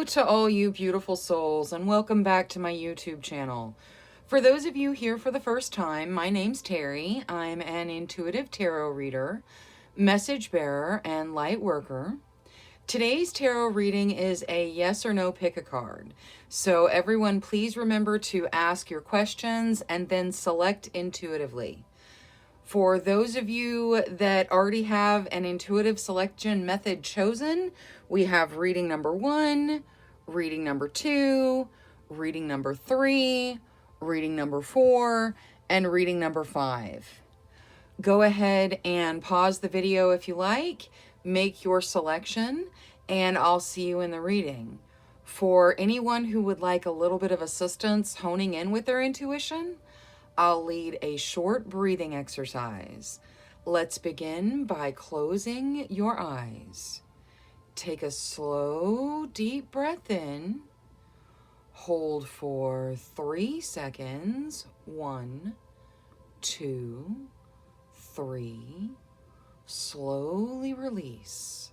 to all you beautiful souls, and welcome back to my YouTube channel. For those of you here for the first time, my name's Cheri. I'm an intuitive tarot reader, message bearer, and light worker. Today's tarot reading is a yes or no pick a card. So everyone, please remember to ask your questions and then select intuitively. For those of you that already have an intuitive selection method chosen, we have reading number 1, reading number 2, reading number 3, reading number 4, and reading number 5. Go ahead and pause the video if you like, make your selection, and I'll see you in the reading. For anyone who would like a little bit of assistance honing in with their intuition, I'll lead a short breathing exercise. Let's begin by closing your eyes. Take a slow, deep breath in. Hold for 3 seconds. 1, 2, 3. Slowly release,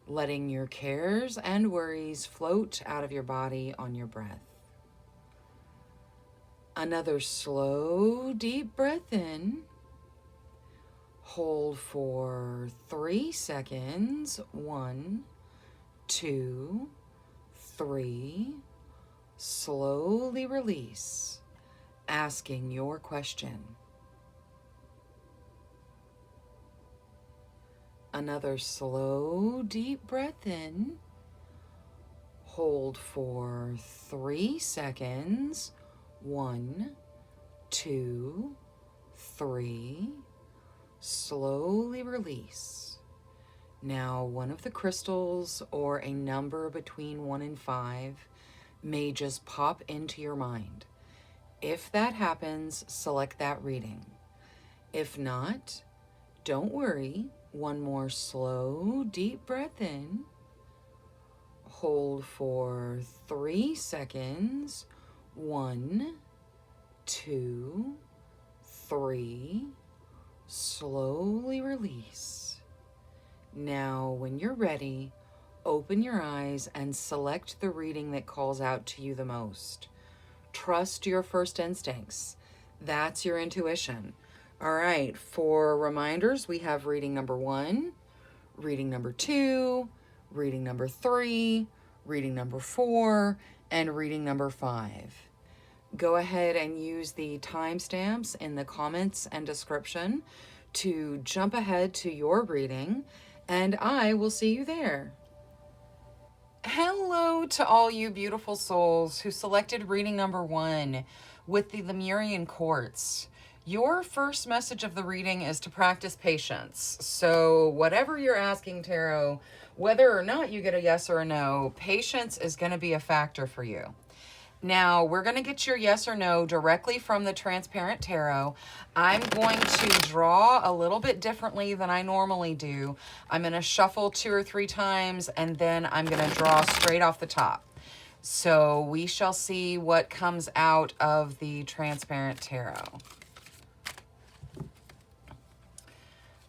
letting your cares and worries float out of your body on your breath. Another slow, deep breath in. Hold for 3 seconds. 1, 2, 3. Slowly release, asking your question. Another slow, deep breath in. Hold for 3 seconds. 1, 2, 3. Slowly release. Now, one of the crystals or a number between 1 and 5 may just pop into your mind. If that happens, select that reading. If not, don't worry. One more slow, deep breath in. Hold for 3 seconds. 1, 2, 3. Slowly release. Now, when you're ready, open your eyes and select the reading that calls out to you the most. Trust your first instincts. That's your intuition. All right, for reminders, we have reading number 1, reading number 2, reading number 3, reading number 4, and reading number 5. Go ahead and use the timestamps in the comments and description to jump ahead to your reading, and I will see you there. Hello to all you beautiful souls who selected reading number 1 with the Lemurian Quartz. Your first message of the reading is to practice patience. So whatever you're asking, Tarot, whether or not you get a yes or a no, patience is going to be a factor for you. Now, we're going to get your yes or no directly from the Transparent Tarot. I'm going to draw a little bit differently than I normally do. I'm going to shuffle 2 or 3 times, and then I'm going to draw straight off the top. So we shall see what comes out of the Transparent Tarot.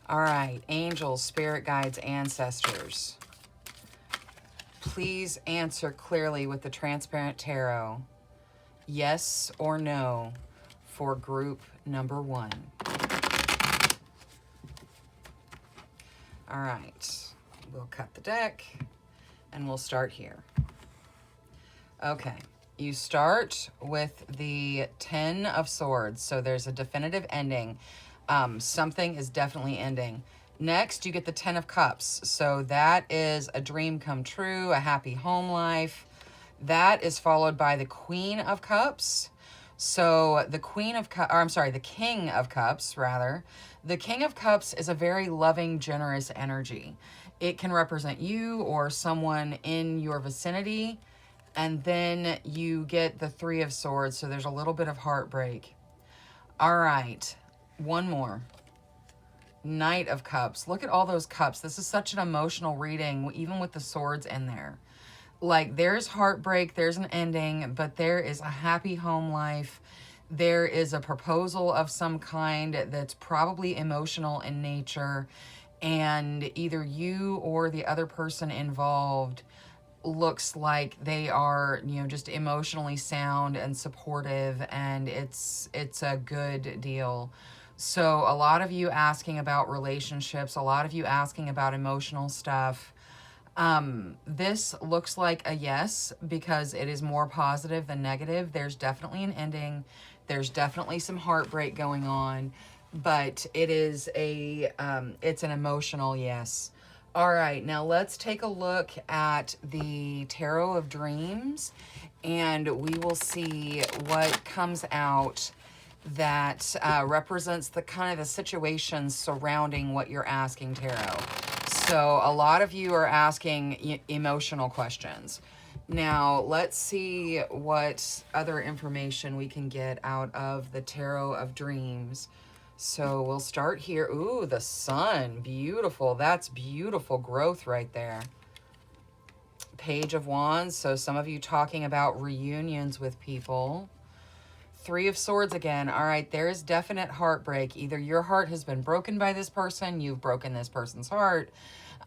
All right, angels, spirit guides, ancestors. Please answer clearly with the Transparent Tarot. Yes or no for group number 1. All right, we'll cut the deck and we'll start here. Okay, you start with the 10 of Swords. So there's a definitive ending. Something is definitely ending. Next, you get the 10 of Cups. So that is a dream come true, a happy home life. That is followed by the Queen of Cups. So the King of Cups, rather. The King of Cups is a very loving, generous energy. It can represent you or someone in your vicinity. And then you get the 3 of Swords. So there's a little bit of heartbreak. All right, one more. Knight of Cups. Look at all those cups. This is such an emotional reading, even with the swords in there. Like, there's heartbreak, there's an ending, but there is a happy home life. There is a proposal of some kind that's probably emotional in nature, and either you or the other person involved looks like they are, you know, just emotionally sound and supportive, and it's a good deal. So a lot of you asking about relationships, a lot of you asking about emotional stuff. This looks like a yes because it is more positive than negative. There's definitely an ending. There's definitely some heartbreak going on, but it is it's an emotional yes. All right, now let's take a look at the Tarot of Dreams, and we will see what comes out that represents the kind of the situations surrounding what you're asking, Tarot. So a lot of you are asking emotional questions. Now, let's see what other information we can get out of the Tarot of Dreams. So we'll start here. Ooh, the sun. Beautiful. That's beautiful growth right there. Page of Wands. So some of you talking about reunions with people. Three of Swords again. All right, there is definite heartbreak. Either your heart has been broken by this person, you've broken this person's heart.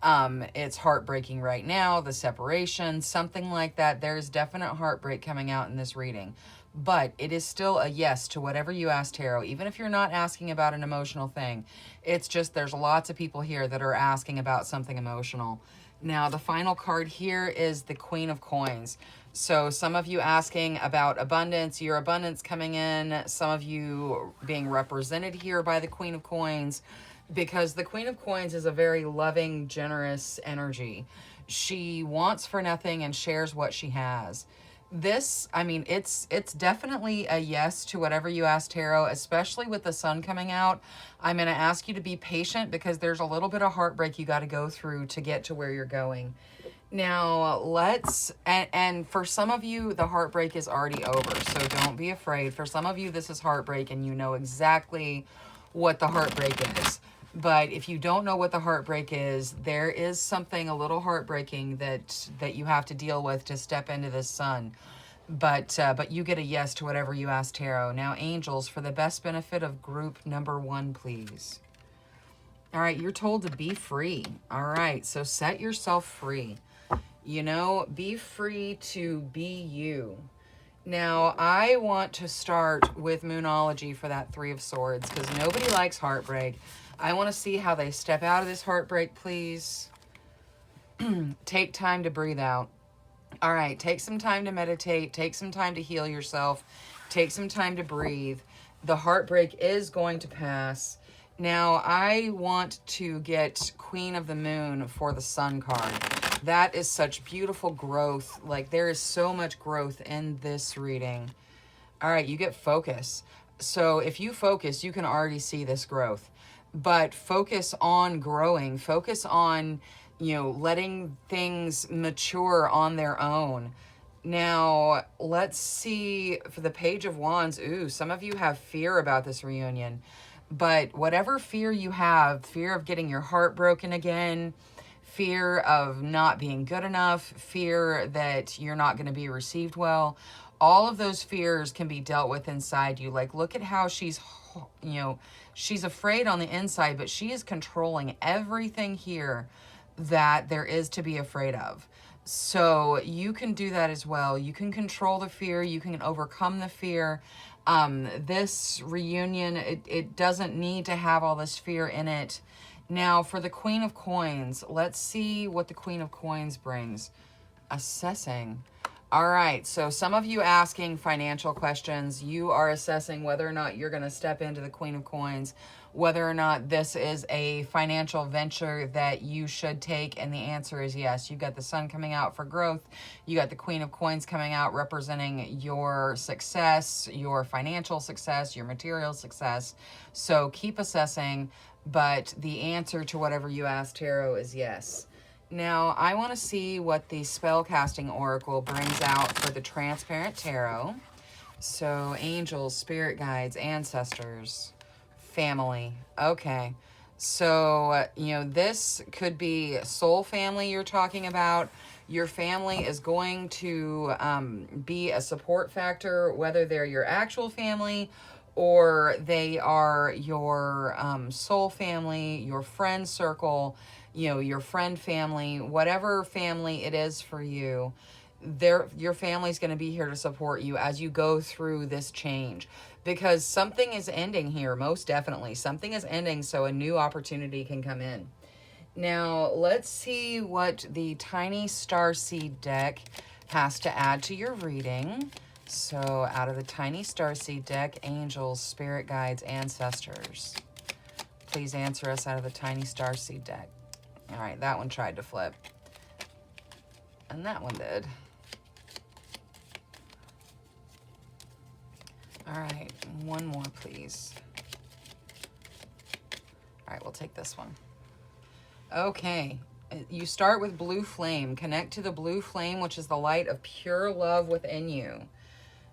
It's heartbreaking right now, the separation, something like that. There's definite heartbreak coming out in this reading. But it is still a yes to whatever you ask, Tarot, even if you're not asking about an emotional thing. It's just there's lots of people here that are asking about something emotional. Now, the final card here is the Queen of Coins. So some of you asking about abundance, your abundance coming in, some of you being represented here by the Queen of Coins, because the Queen of Coins is a very loving, generous energy. She wants for nothing and shares what she has. This, I mean, it's definitely a yes to whatever you ask, Tarot, especially with the sun coming out. I'm going to ask you to be patient because there's a little bit of heartbreak you got to go through to get to where you're going. Now, and for some of you, the heartbreak is already over, so don't be afraid. For some of you, this is heartbreak, and you know exactly what the heartbreak is. But if you don't know what the heartbreak is, there is something a little heartbreaking that you have to deal with to step into this sun. But you get a yes to whatever you ask, Tarot. Now, angels, for the best benefit of group number 1, please. All right, you're told to be free. All right, so set yourself free. You know, be free to be you. Now, I want to start with Moonology for that 3 of Swords because nobody likes heartbreak. I want to see how they step out of this heartbreak, please. Take time to breathe out. All right, take some time to meditate. Take some time to heal yourself. Take some time to breathe. The heartbreak is going to pass. Now, I want to get Queen of the Moon for the Sun card. That is such beautiful growth. Like, there is so much growth in this reading. All right, you get focus. So if you focus, you can already see this growth. But focus on growing. Focus on, you know, letting things mature on their own. Now, let's see for the Page of Wands. Ooh, some of you have fear about this reunion. But whatever fear you have, fear of getting your heart broken again, fear of not being good enough, fear that you're not going to be received well, all of those fears can be dealt with inside you. Like, look at how she's, you know, she's afraid on the inside, but she is controlling everything here that there is to be afraid of. So you can do that as well. You can control the fear. You can overcome the fear. This reunion, it doesn't need to have all this fear in it. Now, for the Queen of Coins, let's see what the Queen of Coins brings. Assessing. All right, so some of you asking financial questions, you are assessing whether or not you're going to step into the Queen of Coins, whether or not this is a financial venture that you should take, and the answer is yes. You got the Sun coming out for growth. You got the Queen of Coins coming out representing your success, your financial success, your material success. So keep assessing, but the answer to whatever you ask, Tarot, is yes. Now, I want to see what the Spellcasting Oracle brings out for the Transparent Tarot. So, angels, spirit guides, ancestors, family. Okay. So, you know, this could be soul family you're talking about. Your family is going to be a support factor, whether they're your actual family or they are your soul family, your friend circle, you know, your friend family, whatever family it is for you, your family's going to be here to support you as you go through this change, because something is ending here. Most definitely something is ending, so a new opportunity can come in. Now let's see what the Tiny Starseed deck has to add to your reading. So out of the Tiny Starseed deck, angels, spirit guides, ancestors, please answer us out of the Tiny Starseed deck. All right, that one tried to flip, and that one did. All right, one more, please. All right, we'll take this one. Okay, you start with blue flame. Connect to the blue flame, which is the light of pure love within you.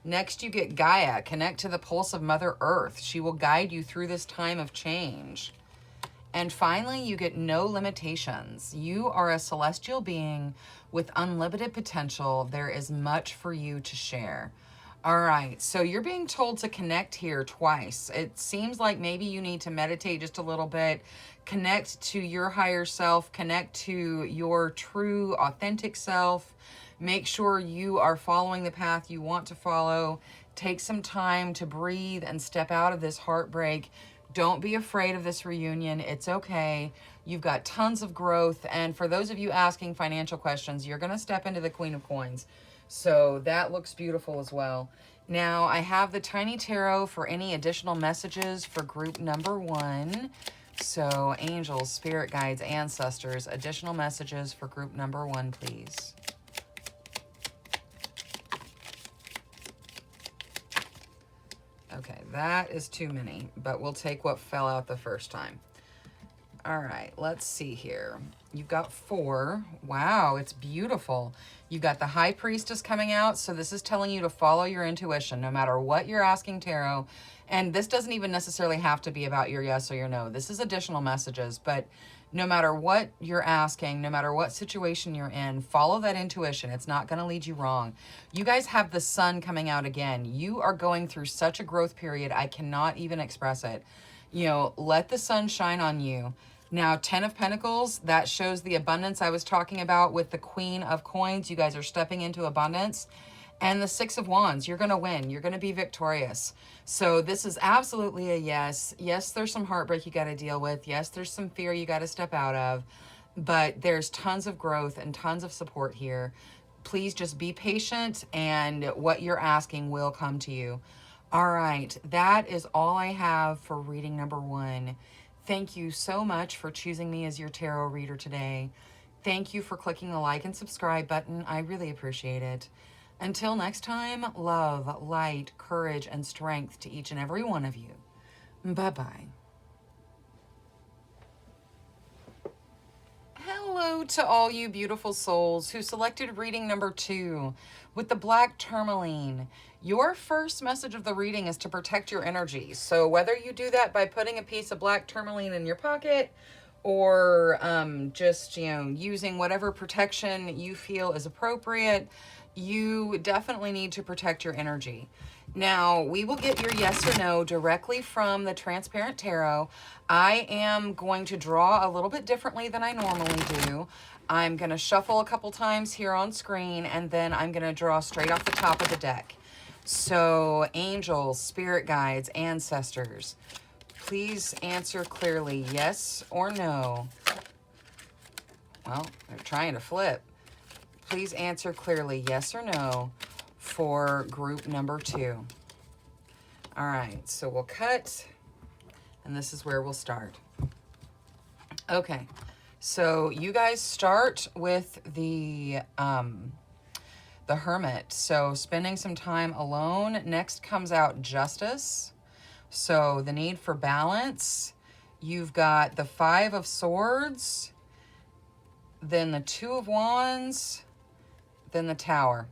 Next, you get Gaia. Connect to the pulse of Mother Earth. She will guide you through this time of change. And finally, you get no limitations. You are a celestial being with unlimited potential. There is much for you to share. All right, so you're being told to connect here twice. It seems like maybe you need to meditate just a little bit, connect to your higher self, connect to your true, authentic self. Make sure you are following the path you want to follow. Take some time to breathe and step out of this heartbreak. Don't be afraid of this reunion. It's okay. You've got tons of growth. And for those of you asking financial questions, you're going to step into the Queen of Coins. So that looks beautiful as well. Now I have the Tiny Tarot for any additional messages for group number 1. So angels, spirit guides, ancestors, additional messages for group number 1, please. Okay, that is too many, but we'll take what fell out the first time. All right, let's see here. You've got 4. Wow, it's beautiful. You've got the High Priestess coming out, so this is telling you to follow your intuition no matter what you're asking tarot. And this doesn't even necessarily have to be about your yes or your no. This is additional messages, but no matter what you're asking, no matter what situation you're in, follow that intuition. It's not going to lead you wrong. You guys have the sun coming out again. You are going through such a growth period. I cannot even express it. You know, let the sun shine on you. Now, 10 of Pentacles, that shows the abundance I was talking about with the Queen of Coins. You guys are stepping into abundance. And the 6 of Wands, you're going to win. You're going to be victorious. So this is absolutely a yes. Yes, there's some heartbreak you got to deal with. Yes, there's some fear you got to step out of. But there's tons of growth and tons of support here. Please just be patient, and what you're asking will come to you. All right, that is all I have for reading number 1. Thank you so much for choosing me as your tarot reader today. Thank you for clicking the like and subscribe button. I really appreciate it. Until next time, love, light, courage, and strength to each and every one of you. Bye-bye. Hello to all you beautiful souls who selected reading number 2 with the black tourmaline. Your first message of the reading is to protect your energy. So whether you do that by putting a piece of black tourmaline in your pocket or just, you know, using whatever protection you feel is appropriate, you definitely need to protect your energy. Now, we will get your yes or no directly from the Transparent Tarot. I am going to draw a little bit differently than I normally do. I'm going to shuffle a couple times here on screen, and then I'm going to draw straight off the top of the deck. So, angels, spirit guides, ancestors, please answer clearly yes or no. Well, they're trying to flip. Please answer clearly yes or no for group number 2. All right, so we'll cut, and this is where we'll start. Okay, so you guys start with the Hermit. So spending some time alone. Next comes out Justice. So the need for balance. You've got the 5 of Swords, then the 2 of Wands, then the Tower.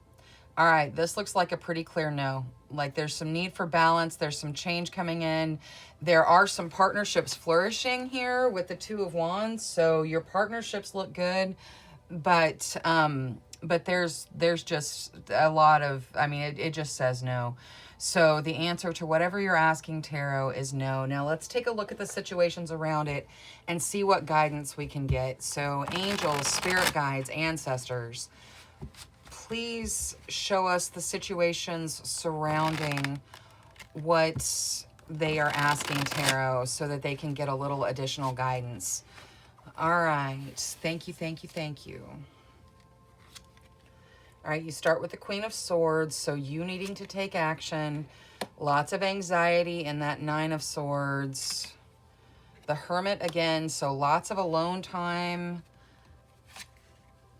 All right, this looks like a pretty clear no. Like there's some need for balance. There's some change coming in. There are some partnerships flourishing here with the 2 of Wands. So your partnerships look good, but there's just a lot of, I mean, it just says no. So the answer to whatever you're asking, Tarot, is no. Now let's take a look at the situations around it and see what guidance we can get. So angels, spirit guides, ancestors, please show us the situations surrounding what they are asking, Tarot, so that they can get a little additional guidance. All right. Thank you, thank you, thank you. All right, you start with the Queen of Swords, so you needing to take action. Lots of anxiety in that Nine of Swords. The Hermit again, so lots of alone time.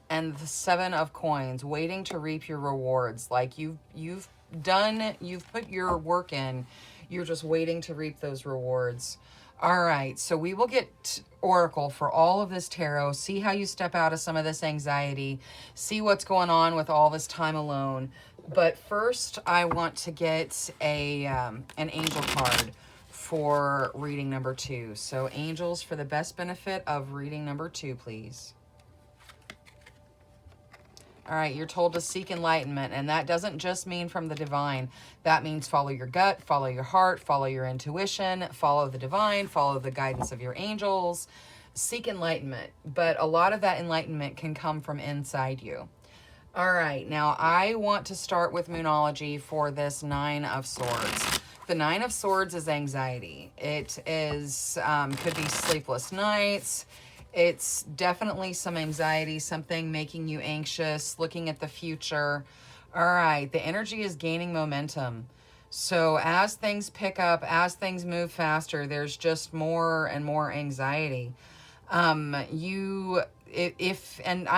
And the Seven of Coins, waiting to reap your rewards. Like you've put your work in. You're just waiting to reap those rewards. All right, so we will get Oracle for all of this tarot. See how you step out of some of this anxiety. See what's going on with all this time alone. But first, I want to get an angel card for reading number 2. So angels, for the best benefit of reading number 2, please. All right, you're told to seek enlightenment, and that doesn't just mean from the divine. That means follow your gut, follow your heart, follow your intuition, follow the divine, follow the guidance of your angels. Seek enlightenment, but a lot of that enlightenment can come from inside you. All right, now I want to start with Moonology for this Nine of Swords. The Nine of Swords is anxiety. It is could be sleepless nights. It's definitely some anxiety, something making you anxious, looking at the future. All right, the energy is gaining momentum. So as things pick up, as things move faster, there's just more and more anxiety. And I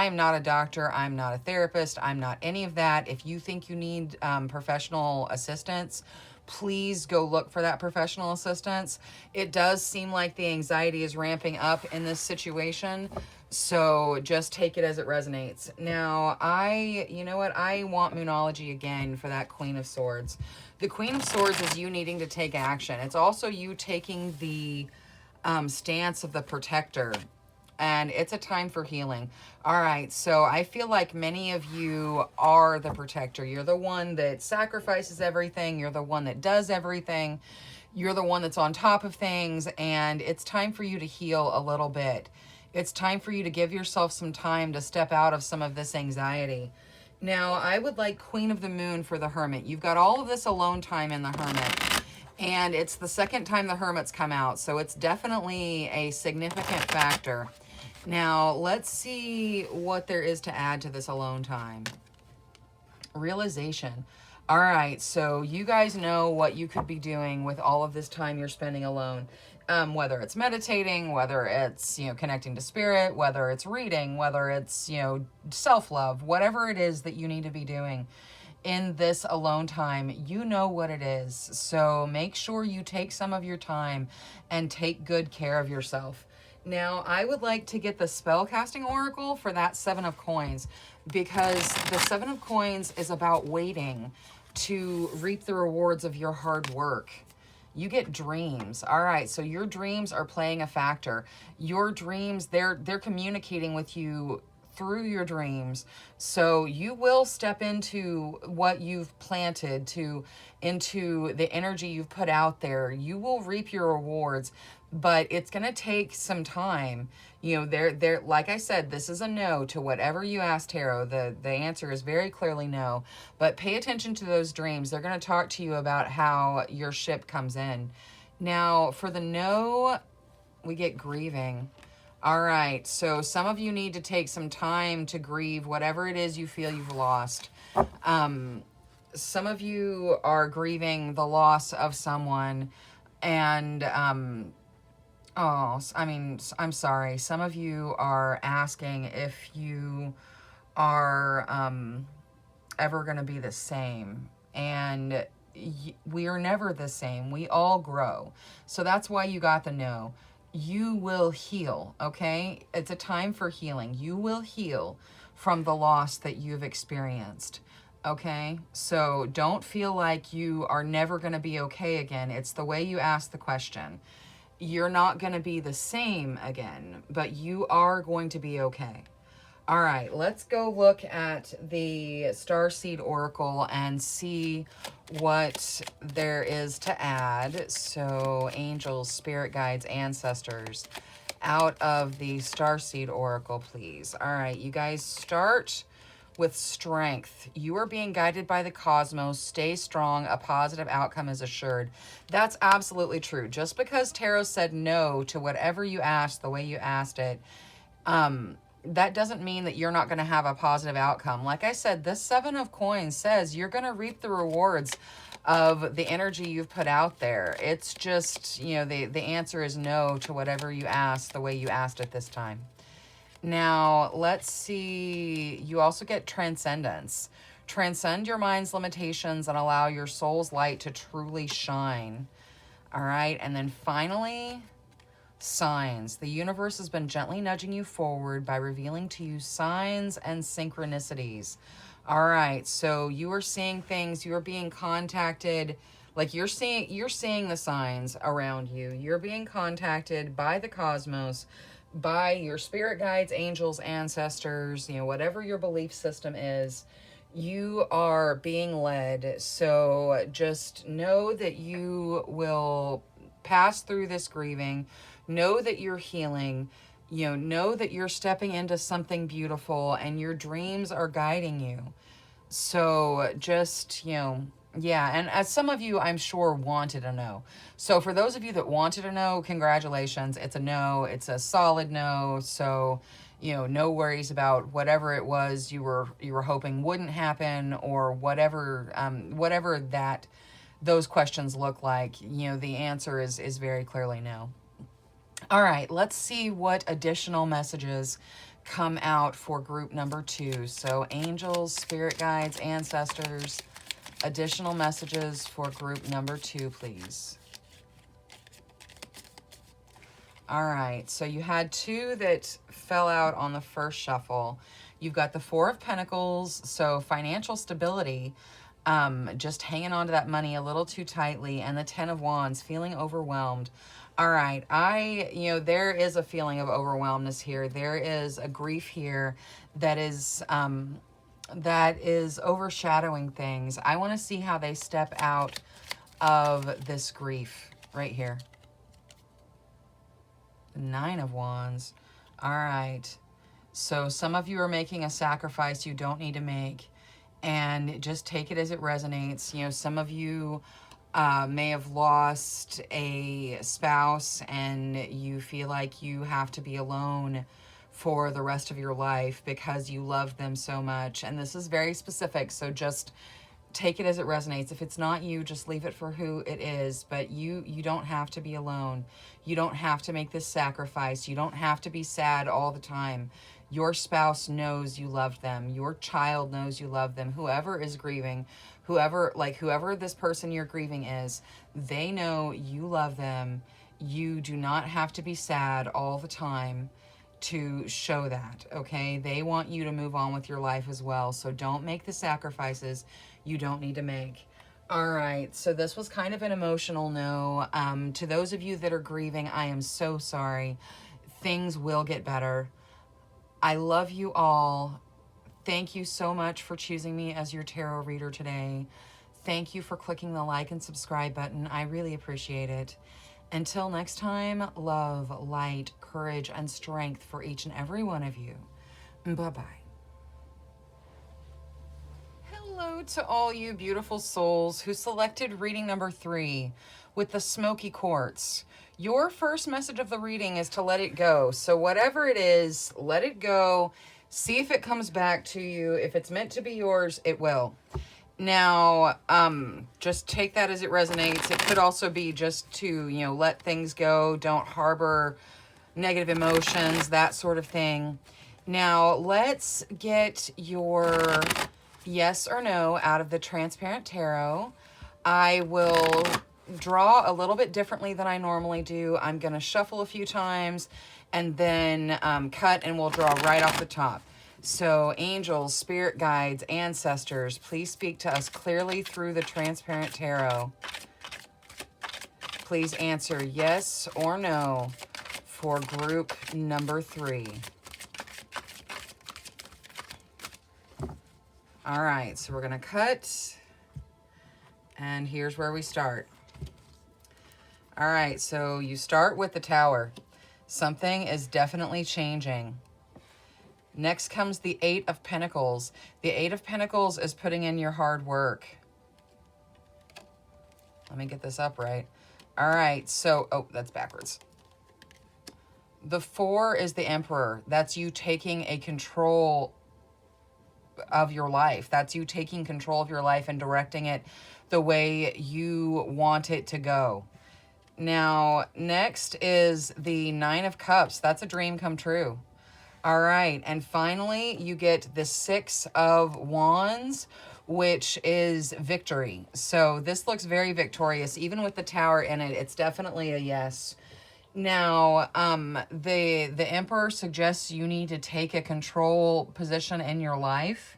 am not a doctor, I'm not a therapist, I'm not any of that. If you think you need professional assistance, please go look for that professional assistance. It does seem like the anxiety is ramping up in this situation, so just take it as it resonates. Now, you know what? I want Moonology again for that Queen of Swords. The Queen of Swords is you needing to take action. It's also you taking the stance of the protector. And it's a time for healing. All right, so I feel like many of you are the protector. You're the one that sacrifices everything. You're the one that does everything. You're the one that's on top of things. And it's time for you to heal a little bit. It's time for you to give yourself some time to step out of some of this anxiety. Now, I would like Queen of the Moon for the Hermit. You've got all of this alone time in the Hermit. And it's the second time the Hermit's come out. So it's definitely a significant factor. Now, let's see what there is to add to this alone time. Realization. All right, so you guys know what you could be doing with all of this time you're spending alone. Whether it's meditating, whether it's, connecting to spirit, whether it's reading, whether it's, self-love, whatever it is that you need to be doing in this alone time, you know what it is. So make sure you take some of your time and take good care of yourself. Now, I would like to get the Spellcasting Oracle for that Seven of Coins, because the Seven of Coins is about waiting to reap the rewards of your hard work. You get dreams. All right, so your dreams are playing a factor. Your dreams, they're communicating with you through your dreams. So you will step into what you've planted, into the energy you've put out there. You will reap your rewards, but it's going to take some time. They're like I said, this is a no to whatever you ask, Tarot. The answer is very clearly no, but pay attention to those dreams. They're going to talk to you about how your ship comes in. Now, for the no, we get grieving. All right, so some of you need to take some time to grieve whatever it is you feel you've lost. Some of you are grieving the loss of someone, and I'm sorry. Some of you are asking if you are ever going to be the same, and we are never the same. We all grow. So that's why you got the no. You will heal, okay? It's a time for healing. You will heal from the loss that you've experienced, okay? So don't feel like you are never going to be okay again. It's the way you ask the question. You're not going to be the same again, but you are going to be okay. All right, let's go look at the Starseed Oracle and see what there is to add. So, angels, spirit guides, ancestors, out of the Starseed Oracle, please. All right, you guys start with strength. You are being guided by the cosmos. Stay strong. A positive outcome is assured. That's absolutely true. Just because tarot said no to whatever you asked the way you asked it, that doesn't mean that you're not going to have a positive outcome. Like I said, this Seven of Coins says you're going to reap the rewards of the energy you've put out there. It's just, you know, the answer is no to whatever you asked the way you asked it this time. Now, let's see. You also get transcendence. Transcend your mind's limitations and allow your soul's light to truly shine. All right. And then finally, signs. The universe has been gently nudging you forward by revealing to you signs and synchronicities. All right. So you are seeing things. You are being contacted. Like you're seeing the signs around you. You're being contacted by the cosmos, by your spirit guides, angels, ancestors, you know, whatever your belief system is, you are being led. So just know that you will pass through this grieving. Know that you're healing. You know that you're stepping into something beautiful and your dreams are guiding you. So just, you know, yeah, and as some of you, I'm sure, wanted a no. So for those of you that wanted a no, congratulations. It's a no. It's a solid no. So, you know, no worries about whatever it was you were hoping wouldn't happen, or whatever that those questions look like. You know, the answer is very clearly no. All right, let's see what additional messages come out for group number 2. So angels, spirit guides, ancestors, additional messages for group number 2, please. All right, so you had 2 that fell out on the first shuffle. You've got the 4 of Pentacles, so financial stability, just hanging on to that money a little too tightly, and the 10 of Wands, feeling overwhelmed. All right, you know, there is a feeling of overwhelmness here. There is a grief here that is overshadowing things. I want to see how they step out of this grief right here. The 9 of Wands. All right. So some of you are making a sacrifice you don't need to make, and just take it as it resonates. You know, some of you may have lost a spouse and you feel like you have to be alone for the rest of your life because you love them so much. And this is very specific, so just take it as it resonates. If it's not you, just leave it for who it is. But you don't have to be alone. You don't have to make this sacrifice. You don't have to be sad all the time. Your spouse knows you loved them. Your child knows you love them. Whoever is grieving, whoever this person you're grieving is, they know you love them. You do not have to be sad all the time to show that, okay? They want you to move on with your life as well. So don't make the sacrifices you don't need to make. All right, so this was kind of an emotional no. To those of you that are grieving, I am so sorry. Things will get better. I love you all. Thank you so much for choosing me as your tarot reader today. Thank you for clicking the like and subscribe button. I really appreciate it. Until next time, love, light, courage, and strength for each and every one of you. Bye-bye. Hello to all you beautiful souls who selected reading number 3 with the smoky quartz. Your first message of the reading is to let it go. So whatever it is, let it go. See if it comes back to you. If it's meant to be yours, it will. Now, just take that as it resonates. It could also be just to, you know, let things go. Don't harbor negative emotions, that sort of thing. Now, let's get your yes or no out of the transparent tarot. I will draw a little bit differently than I normally do. I'm going to shuffle a few times and then cut, and we'll draw right off the top. So angels, spirit guides, ancestors, please speak to us clearly through the transparent tarot. Please answer yes or no for group number 3. All right, so we're going to cut. And here's where we start. All right, so you start with the Tower. Something is definitely changing. Next comes the Eight of Pentacles. The Eight of Pentacles is putting in your hard work. Let me get this up right. All right, so, oh, that's backwards. The Four is the Emperor. That's you taking a control of your life. That's you taking control of your life and directing it the way you want it to go. Now, next is the Nine of Cups. That's a dream come true. All right, and finally, you get the Six of Wands, which is victory. So this looks very victorious. Even with the Tower in it, it's definitely a yes. Now, the Emperor suggests you need to take a control position in your life,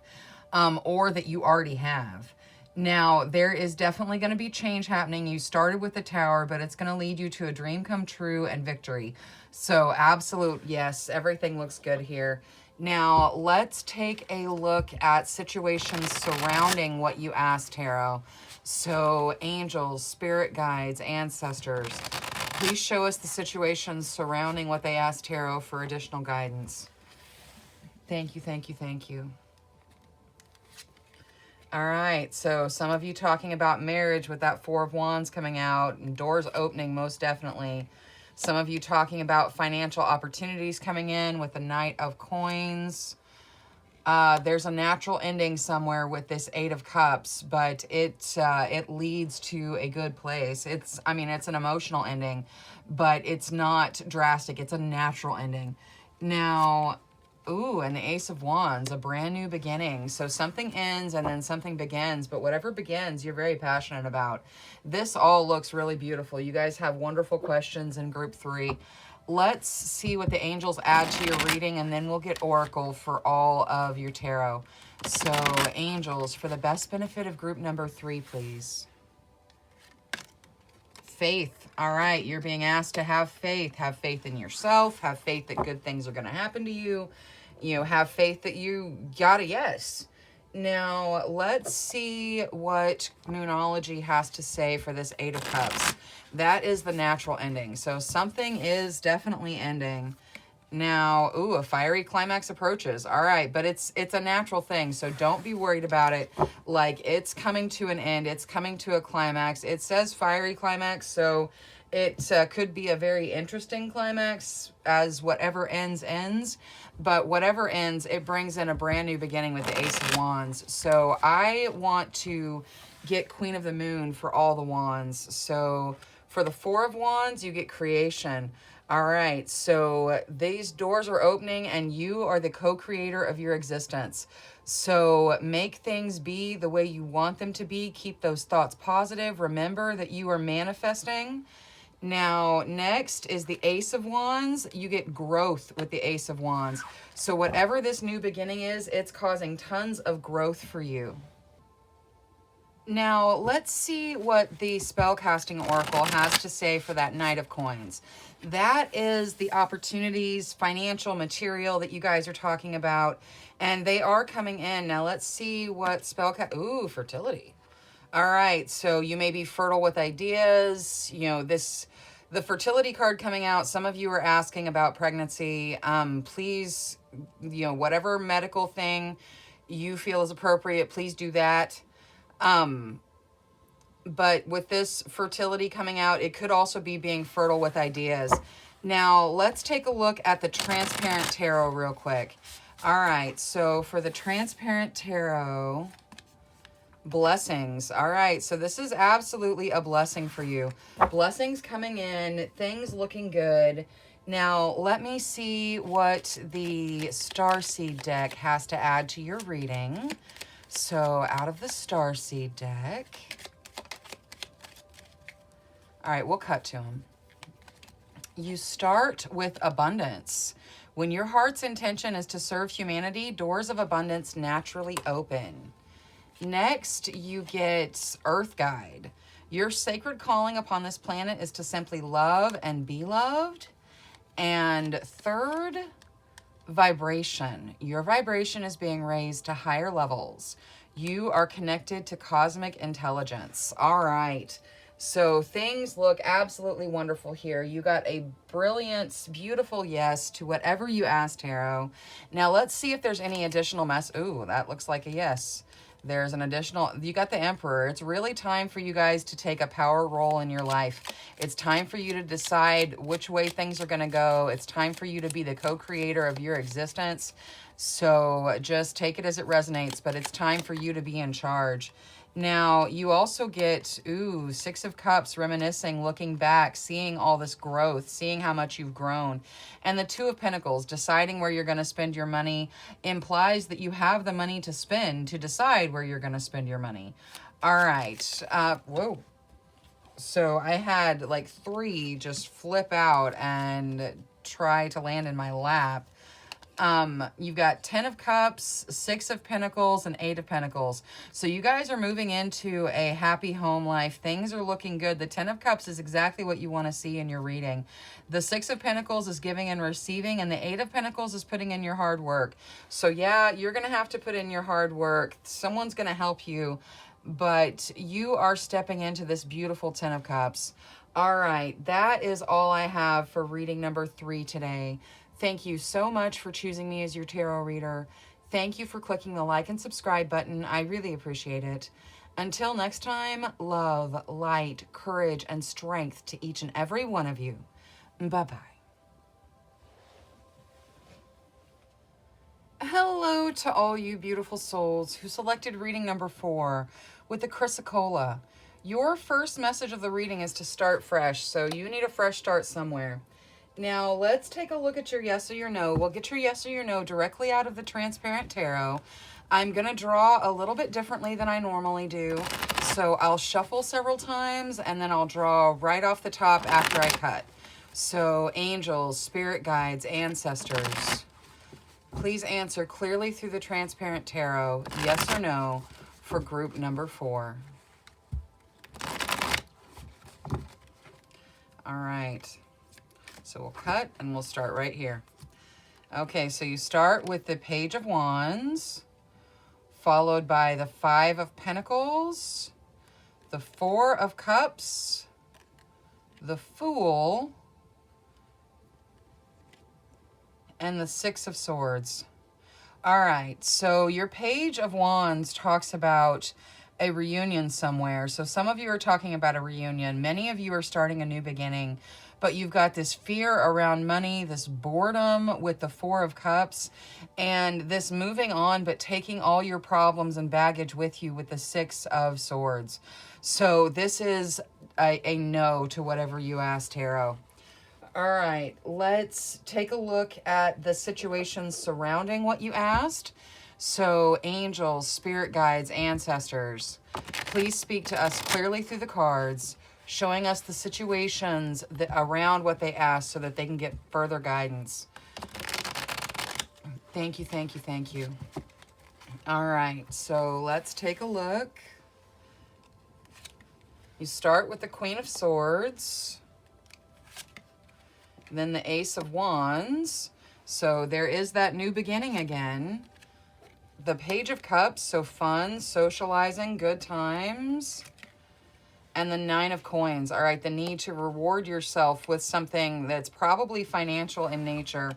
or that you already have. Now, there is definitely going to be change happening. You started with the Tower, but it's going to lead you to a dream come true and victory. So, absolute yes, everything looks good here. Now, let's take a look at situations surrounding what you asked, Tarot. So, angels, spirit guides, ancestors, please show us the situations surrounding what they asked Tarot for additional guidance. Thank you, thank you, thank you. All right, so some of you talking about marriage with that Four of Wands coming out and doors opening most definitely. Some of you talking about financial opportunities coming in with the Knight of Coins. There's a natural ending somewhere with this Eight of Cups, but it leads to a good place. It's an emotional ending, but it's not drastic. It's a natural ending. Now, ooh, and the Ace of Wands, a brand new beginning. So something ends and then something begins, but whatever begins, you're very passionate about. This all looks really beautiful. You guys have wonderful questions in group 3. Let's see what the angels add to your reading, and then we'll get Oracle for all of your tarot. So, angels, for the best benefit of group number 3, please. Faith. All right, you're being asked to have faith. Have faith in yourself. Have faith that good things are going to happen to you. You know, have faith that you got a yes. Now, let's see what Moonology has to say for this Eight of Cups. That is the natural ending. So something is definitely ending. Now, ooh, a fiery climax approaches. All right, but it's a natural thing, so don't be worried about it. Like, it's coming to an end. It's coming to a climax. It says fiery climax, so it could be a very interesting climax, as whatever ends. But whatever ends, it brings in a brand new beginning with the Ace of Wands. So I want to get Queen of the Moon for all the wands. So for the Four of Wands, you get creation. All right, so these doors are opening and you are the co-creator of your existence. So make things be the way you want them to be. Keep those thoughts positive. Remember that you are manifesting. Now, next is the Ace of Wands. You get growth with the Ace of Wands. So whatever this new beginning is, it's causing tons of growth for you. Now, let's see what the Spellcasting Oracle has to say for that Knight of Coins. That is the opportunities, financial, material that you guys are talking about, and they are coming in. Now, let's see what ooh, fertility. All right, so you may be fertile with ideas. You know, the fertility card coming out, some of you are asking about pregnancy. Please, you know, whatever medical thing you feel is appropriate, please do that. But with this fertility coming out, it could also be being fertile with ideas. Now, let's take a look at the Transparent Tarot real quick. All right, so for the Transparent Tarot, blessings. All right, so this is absolutely a blessing for you. Blessings coming in, things looking good. Now, let me see what the Starseed deck has to add to your reading. So, out of the Starseed deck. All right, we'll cut to them. You start with abundance. When your heart's intention is to serve humanity, doors of abundance naturally open. Next, you get Earth Guide. Your sacred calling upon this planet is to simply love and be loved. And third, vibration. Your vibration is being raised to higher levels. You are connected to cosmic intelligence. All right. So things look absolutely wonderful here. You got a brilliant, beautiful yes to whatever you asked, Tarot. Now let's see if there's any additional Ooh, that looks like a yes. There's an additional, you got the Emperor. It's really time for you guys to take a power role in your life. It's time for you to decide which way things are going to go. It's time for you to be the co-creator of your existence. So just take it as it resonates, but it's time for you to be in charge. Now, you also get, ooh, Six of Cups, reminiscing, looking back, seeing all this growth, seeing how much you've grown. And the Two of Pentacles, deciding where you're going to spend your money, implies that you have the money to spend to decide where you're going to spend your money. All right. Whoa. So I had like 3 just flip out and try to land in my lap. You've got 10 of Cups, 6 of Pentacles, and 8 of Pentacles. So you guys are moving into a happy home life. Things are looking good. The 10 of Cups is exactly what you want to see in your reading. The 6 of Pentacles is giving and receiving, and the 8 of Pentacles is putting in your hard work. So yeah, you're going to have to put in your hard work. Someone's going to help you, but you are stepping into this beautiful 10 of Cups. All right, that is all I have for reading number 3 today. Thank you so much for choosing me as your tarot reader. Thank you for clicking the like and subscribe button. I really appreciate it. Until next time, love, light, courage, and strength to each and every one of you. Bye-bye. Hello to all you beautiful souls who selected reading number 4 with the Chrysocolla. Your first message of the reading is to start fresh, so you need a fresh start somewhere. Now, let's take a look at your yes or your no. We'll get your yes or your no directly out of the Transparent Tarot. I'm going to draw a little bit differently than I normally do. So I'll shuffle several times, and then I'll draw right off the top after I cut. So angels, spirit guides, ancestors, please answer clearly through the Transparent Tarot, yes or no, for group number 4. All right. So we'll cut and we'll start right here. Okay, so you start with the Page of Wands, followed by the 5 of Pentacles, the 4 of Cups, the Fool, and the 6 of Swords. All right, so your Page of Wands talks about a reunion somewhere. So some of you are talking about a reunion. Many of you are starting a new beginning. But you've got this fear around money, this boredom with the 4 of Cups, and this moving on, but taking all your problems and baggage with you with the 6 of Swords. So this is a no to whatever you asked, Tarot. All right, let's take a look at the situations surrounding what you asked. So angels, spirit guides, ancestors, please speak to us clearly through the cards, showing us the situations that around what they asked so that they can get further guidance. Thank you, thank you, thank you. All right, so let's take a look. You start with the Queen of Swords, then the Ace of Wands. So there is that new beginning again. The Page of Cups, so fun, socializing, good times. And the 9 of Coins. All right, the need to reward yourself with something that's probably financial in nature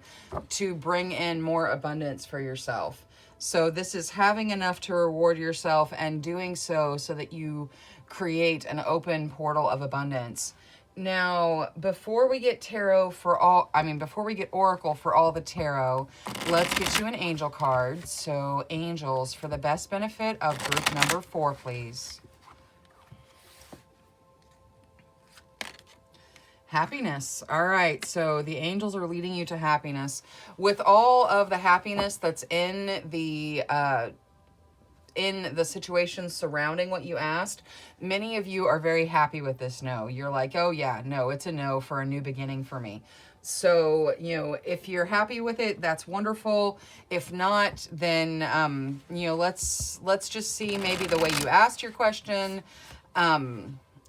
to bring in more abundance for yourself. So this is having enough to reward yourself and doing so that you create an open portal of abundance. Now, before we get before we get Oracle for all the tarot, let's get you an angel card. So angels, for the best benefit of group number 4, please. Happiness. All right, so the angels are leading you to happiness. With all of the happiness that's in the situations surrounding what you asked, many of you are very happy with this no. You're like, oh yeah, no, it's a no for a new beginning for me. So, you know, if you're happy with it, that's wonderful. If not, then, you know, let's just see maybe the way you asked your question.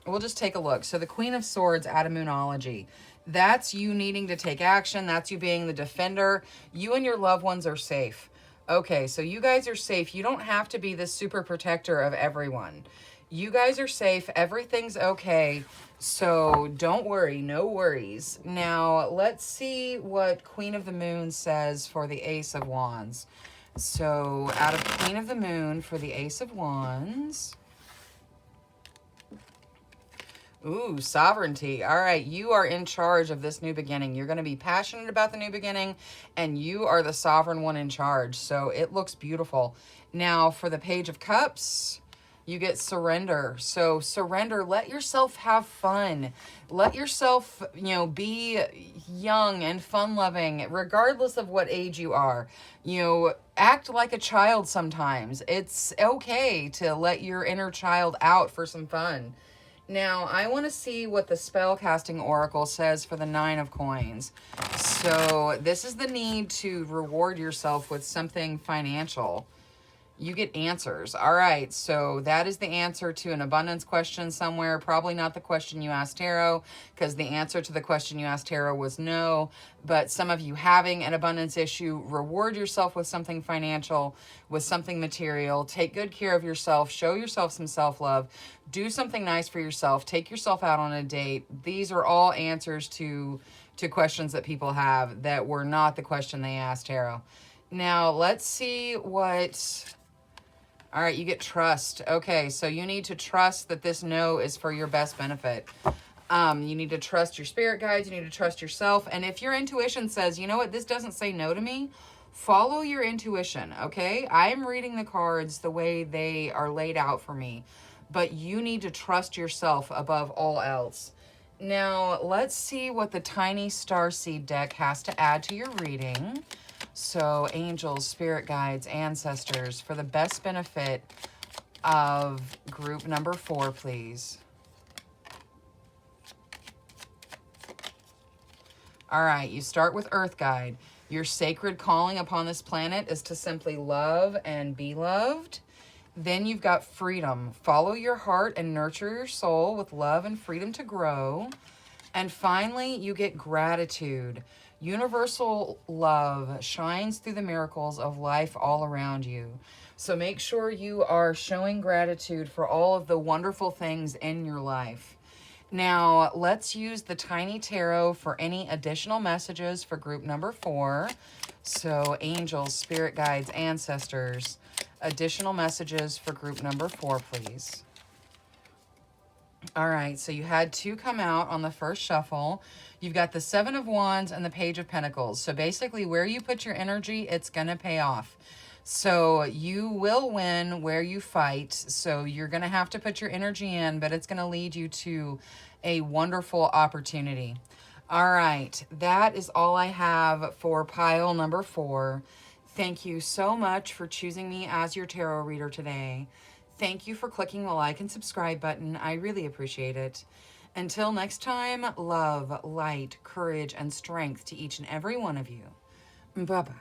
We'll just take a look. So the Queen of Swords out of Moonology. That's you needing to take action. That's you being the defender. You and your loved ones are safe. Okay, so you guys are safe. You don't have to be the super protector of everyone. You guys are safe. Everything's okay. So don't worry. No worries. Now, let's see what Queen of the Moon says for the Ace of Wands. So out of Queen of the Moon for the Ace of Wands... Ooh, sovereignty. All right, you are in charge of this new beginning. You're going to be passionate about the new beginning, and you are the sovereign one in charge. So it looks beautiful. Now, for the Page of Cups, you get surrender. So surrender. Let yourself have fun. Let yourself, be young and fun-loving, regardless of what age you are. Act like a child sometimes. It's okay to let your inner child out for some fun. Now, I want to see what the Spellcasting Oracle says for the Nine of Coins. So, this is the need to reward yourself with something financial. You get answers. All right, so that is the answer to an abundance question somewhere. Probably not the question you asked tarot, because the answer to the question you asked tarot was no. But some of you having an abundance issue, reward yourself with something financial, with something material. Take good care of yourself. Show yourself some self-love. Do something nice for yourself. Take yourself out on a date. These are all answers to questions that people have that were not the question they asked tarot. Now, let's see what... All right, you get trust. Okay, so you need to trust that this no is for your best benefit. You need to trust your spirit guides. You need to trust yourself. And if your intuition says, you know what, this doesn't say no to me, follow your intuition, okay? I am reading the cards the way they are laid out for me. But you need to trust yourself above all else. Now, let's see what the Tiny Starseed deck has to add to your reading. So, angels, spirit guides, ancestors, for the best benefit of group number 4, please. All right, you start with Earth Guide. Your sacred calling upon this planet is to simply love and be loved. Then you've got freedom. Follow your heart and nurture your soul with love and freedom to grow. And finally, you get gratitude. Universal love shines through the miracles of life all around you. So make sure you are showing gratitude for all of the wonderful things in your life. Now, let's use the Tiny Tarot for any additional messages for group number 4. So, angels, spirit guides, ancestors, additional messages for group number 4, please. All right, so you had 2 come out on the first shuffle. You've got the 7 of Wands and the Page of Pentacles. So basically, where you put your energy, it's going to pay off. So you will win where you fight. So you're going to have to put your energy in, but it's going to lead you to a wonderful opportunity. All right, that is all I have for pile number 4. Thank you so much for choosing me as your tarot reader today. Thank you for clicking the like and subscribe button. I really appreciate it. Until next time, love, light, courage, and strength to each and every one of you. Bye-bye.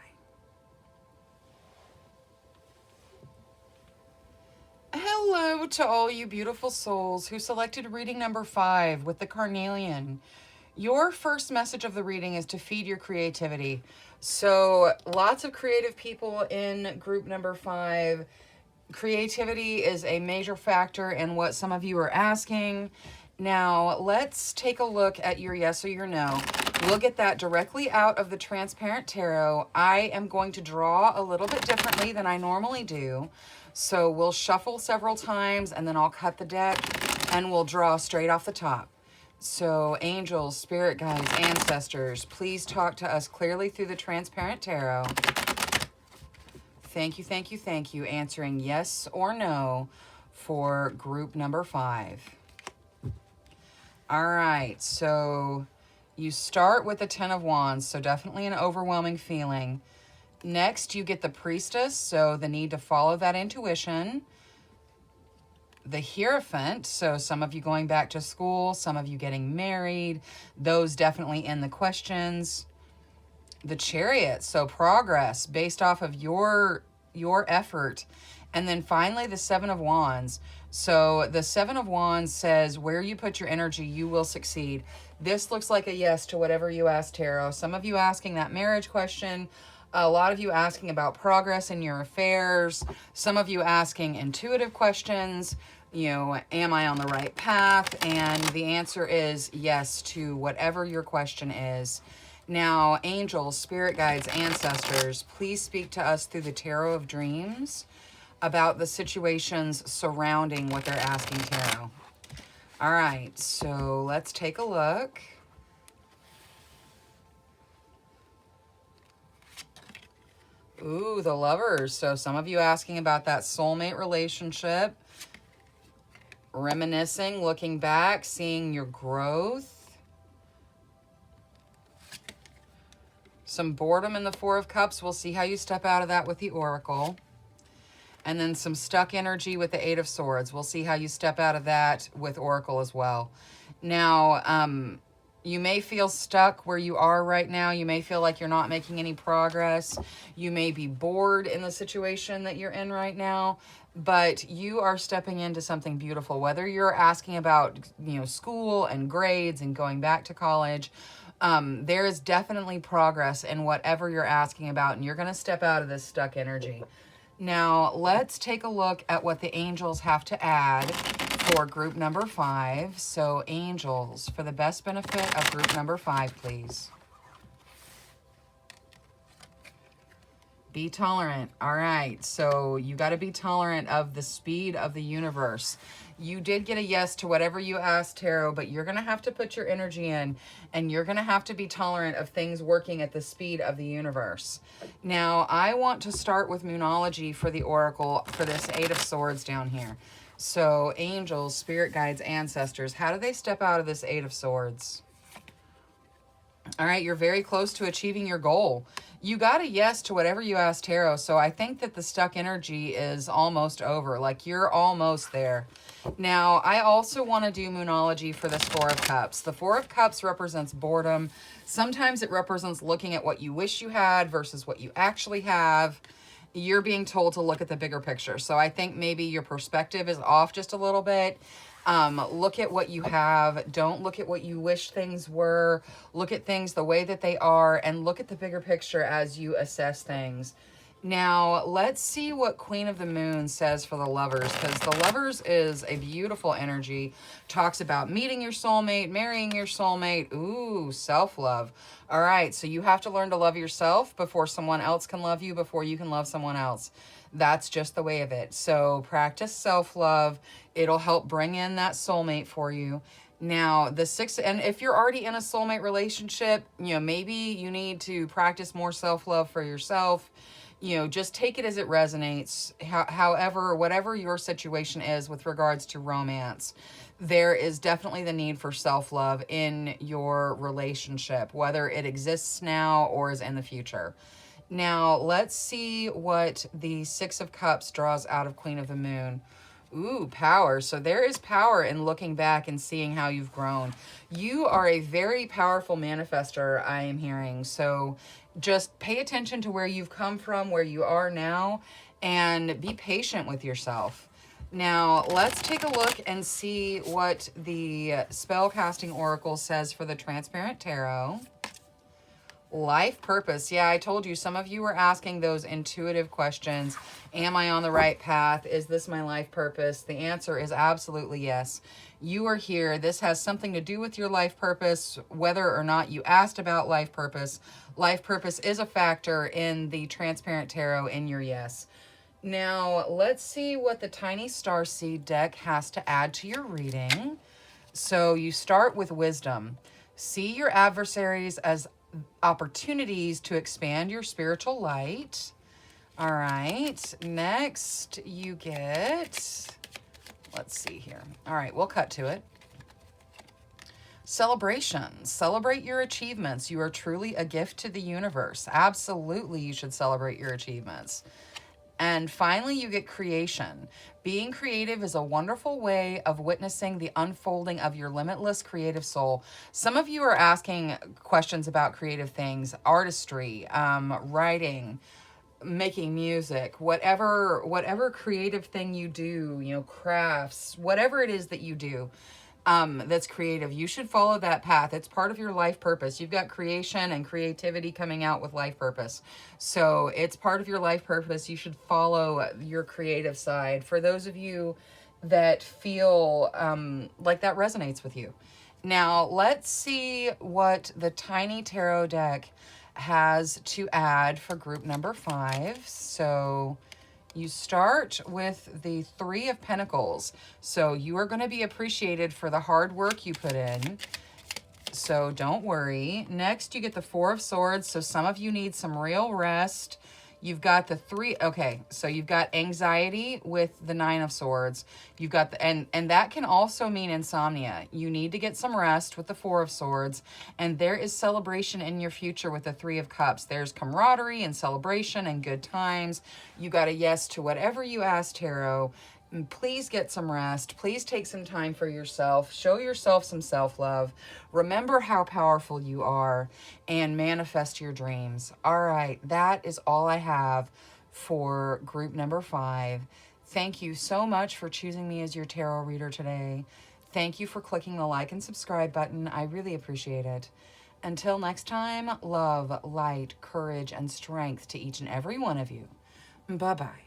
Hello to all you beautiful souls who selected reading number 5 with the carnelian. Your first message of the reading is to feed your creativity. So lots of creative people in group number 5. Creativity is a major factor in what some of you are asking. Now, let's take a look at your yes or your no. We'll get that directly out of the transparent tarot. I am going to draw a little bit differently than I normally do. So we'll shuffle several times and then I'll cut the deck and we'll draw straight off the top. So angels, spirit guides, ancestors, please talk to us clearly through the transparent tarot. Thank you, thank you, thank you. Answering yes or no for group number 5. All right, so you start with the 10 of Wands, so definitely an overwhelming feeling. Next, you get the Priestess, so the need to follow that intuition. The Hierophant, so some of you going back to school, some of you getting married, those definitely in the questions. The Chariot, so progress based off of your effort. And then finally, the 7 of Wands. So the Seven of Wands says, where you put your energy, you will succeed. This looks like a yes to whatever you ask, Tarot. Some of you asking that marriage question. A lot of you asking about progress in your affairs. Some of you asking intuitive questions. You know, am I on the right path? And the answer is yes to whatever your question is. Now, angels, spirit guides, ancestors, please speak to us through the Tarot of Dreams about the situations surrounding what they're asking Tarot. All right, so let's take a look. Ooh, the Lovers. So some of you asking about that soulmate relationship, reminiscing, looking back, seeing your growth. Some boredom in the Four of Cups. We'll see how you step out of that with the Oracle. And then some stuck energy with the Eight of Swords. We'll see how you step out of that with Oracle as well. Now, you may feel stuck where you are right now. You may feel like you're not making any progress. You may be bored in the situation that you're in right now. But you are stepping into something beautiful. Whether you're asking about, you know, school and grades and going back to college, there is definitely progress in whatever you're asking about. And you're going to step out of this stuck energy. Now, let's take a look at what the angels have to add for group number 5. So, angels, for the best benefit of group number 5, please. Be tolerant. All right, so you got to be tolerant of the speed of the universe. You did get a yes to whatever you asked, Tarot, but you're going to have to put your energy in, and you're going to have to be tolerant of things working at the speed of the universe. Now, I want to start with Moonology for the Oracle for this Eight of Swords down here. So, angels, spirit guides, ancestors, how do they step out of this Eight of Swords? All right, you're very close to achieving your goal. You got a yes to whatever you asked, Tarot, so I think that the stuck energy is almost over. Like, you're almost there. Now, I also want to do Moonology for this Four of Cups. The Four of Cups represents boredom. Sometimes it represents looking at what you wish you had versus what you actually have. You're being told to look at the bigger picture. So I think maybe your perspective is off just a little bit. Look at what you have. Don't look at what you wish things were. Look at things the way that they are and look at the bigger picture as you assess things. Now, let's see what Queen of the Moon says for the Lovers, because the Lovers is a beautiful energy. Talks about meeting your soulmate, marrying your soulmate. Ooh, self-love. All right, so you have to learn to love yourself before someone else can love you, before you can love someone else. That's just the way of it. So practice self-love. It'll help bring in that soulmate for you. Now, the 6, and if you're already in a soulmate relationship, you know, maybe you need to practice more self-love for yourself. You know, just take it as it resonates. However, whatever your situation is with regards to romance, there is definitely the need for self-love in your relationship, whether it exists now or is in the future. Now, let's see what the Six of Cups draws out of Queen of the Moon. Ooh, power. So there is power in looking back and seeing how you've grown. You are a very powerful manifester, I am hearing. So just pay attention to where you've come from, where you are now, and be patient with yourself. Now, let's take a look and see what the Spellcasting Oracle says for the Transparent Tarot. Life purpose. Yeah, I told you some of you were asking those intuitive questions. Am I on the right path? Is this my life purpose? The answer is absolutely yes. You are here. This has something to do with your life purpose, whether or not you asked about life purpose. Life purpose is a factor in the Transparent Tarot in your yes. Now, let's see what the Tiny Starseed deck has to add to your reading. So you start with wisdom. See your adversaries as opportunities to expand your spiritual light. All right, next you get, let's see here. All right, we'll cut to it. Celebration. Celebrate your achievements. You are truly a gift to the universe. Absolutely, you should celebrate your achievements. And finally, you get creation. Being creative is a wonderful way of witnessing the unfolding of your limitless creative soul. Some of you are asking questions about creative things, artistry, writing, making music, whatever creative thing you do, you know, crafts, whatever it is that you do, that's creative, you should follow that path. It's part of your life purpose. You've got creation and creativity coming out with life purpose. So it's part of your life purpose. You should follow your creative side. For those of you that feel like that resonates with you. Now, let's see what the Tiny Tarot deck has to add for group number 5. So you start with the 3 of Pentacles. So you are going to be appreciated for the hard work you put in. So don't worry. Next, you get the 4 of Swords. So some of you need some real rest. You've got the 3. Okay, so you've got anxiety with the 9 of Swords. You've got the, and that can also mean insomnia. You need to get some rest with the 4 of Swords. And there is celebration in your future with the 3 of Cups. There's camaraderie and celebration and good times. You got a yes to whatever you asked, Tarot. Please get some rest. Please take some time for yourself. Show yourself some self-love. Remember how powerful you are and manifest your dreams. All right, that is all I have for group number 5. Thank you so much for choosing me as your tarot reader today. Thank you for clicking the like and subscribe button. I really appreciate it. Until next time, love, light, courage, and strength to each and every one of you. Bye-bye.